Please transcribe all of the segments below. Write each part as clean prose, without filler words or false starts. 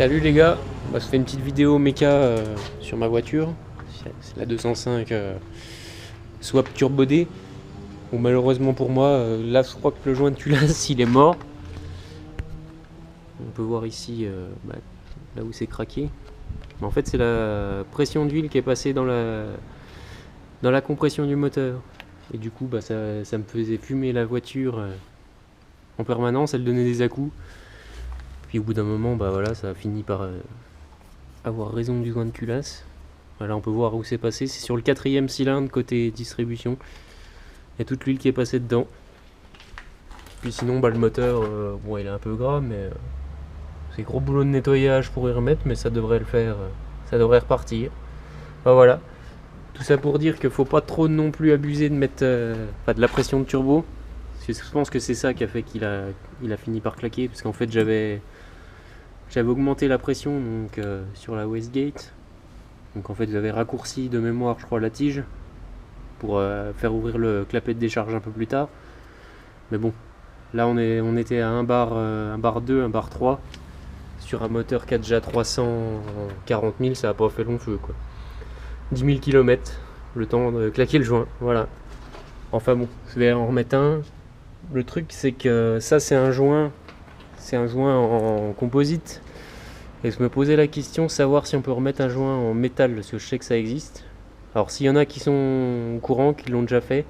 Salut les gars, bah, je fais une petite vidéo méca sur ma voiture. C'est la 205 Swap Turbo D. Bon, malheureusement pour moi, là je crois que le joint de culasse il est mort. On peut voir ici là où c'est craqué. Mais en fait c'est la pression d'huile qui est passée dans la compression du moteur. Et du coup ça me faisait fumer la voiture en permanence, elle donnait des à-coups. Puis au bout d'un moment, voilà, ça a fini par avoir raison du joint de culasse. Voilà, on peut voir où c'est passé. C'est sur le 4e cylindre côté distribution. Il y a toute l'huile qui est passée dedans. Puis sinon, le moteur, bon, il est un peu gras, mais c'est gros boulot de nettoyage pour y remettre, mais ça devrait le faire. Ça devrait repartir. Voilà. Tout ça pour dire qu'il faut pas trop non plus abuser de mettre de la pression de turbo. Parce que je pense que c'est ça qui a fait qu'il a fini par claquer. Parce qu'en fait, j'avais augmenté la pression donc, sur la wastegate. Donc en fait j'avais raccourci de mémoire je crois la tige pour faire ouvrir le clapet de décharge un peu plus tard. Mais bon, là on était à 1 bar 2, 1 bar 3 sur un moteur 4J 340 000, ça a pas fait long feu quoi. 10 000 km, le temps de claquer le joint, voilà. Enfin bon, je vais en remettre un. Le truc c'est que ça c'est un joint en composite. Et je me posais la question de savoir si on peut remettre un joint en métal, parce que je sais que ça existe. Alors s'il y en a qui sont au courant, qui l'ont déjà fait,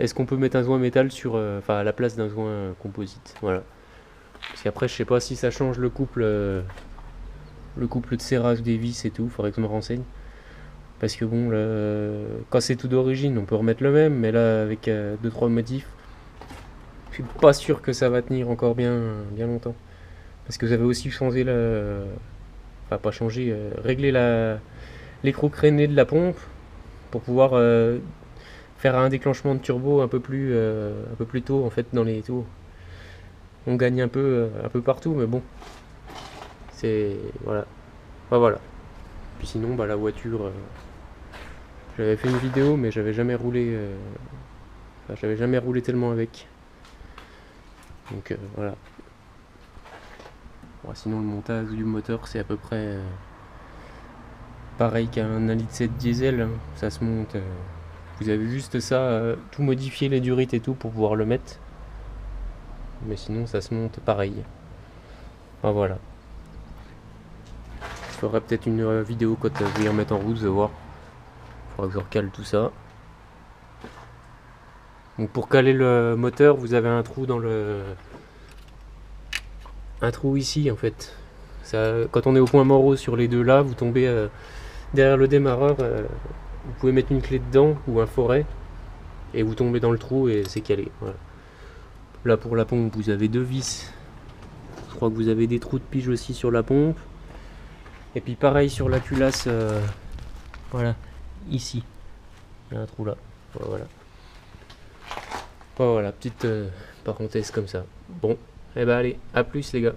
est-ce qu'on peut mettre un joint métal sur, à la place d'un joint composite, voilà. Parce qu'après je sais pas si ça change le couple de serrage des vis et tout, faudrait que je me renseigne. Parce que bon, quand c'est tout d'origine, on peut remettre le même, mais là avec 2-3 modifs, je suis pas sûr que ça va tenir encore bien longtemps. Parce que vous avez aussi changé pas changé, régler l'écrou créné de la pompe pour pouvoir faire un déclenchement de turbo un peu plus tôt en fait dans les tours. On gagne un peu partout, mais bon, c'est voilà. Voilà. Puis sinon, la voiture, j'avais fait une vidéo, mais j'avais jamais roulé tellement avec. Donc voilà. Bon, sinon le montage du moteur c'est à peu près pareil qu'un 1,7 litre diesel, hein. Ça se monte, vous avez juste ça, tout modifier les durites et tout pour pouvoir le mettre, mais sinon ça se monte pareil. Voilà, je ferai peut-être une vidéo quand je vais y remettre en route, vous allez voir. Il faudra que je recale tout ça. Donc pour caler le moteur vous avez un trou un trou ici en fait. Ça, quand on est au point mort sur les deux là, vous tombez derrière le démarreur, vous pouvez mettre une clé dedans ou un forêt et vous tombez dans le trou et c'est calé. Voilà. Là pour la pompe vous avez 2 vis. Je crois que vous avez des trous de pige aussi sur la pompe. Et puis pareil sur la culasse, voilà, ici. Il y a un trou là. Voilà, petite parenthèse comme ça. Bon, allez, à plus les gars.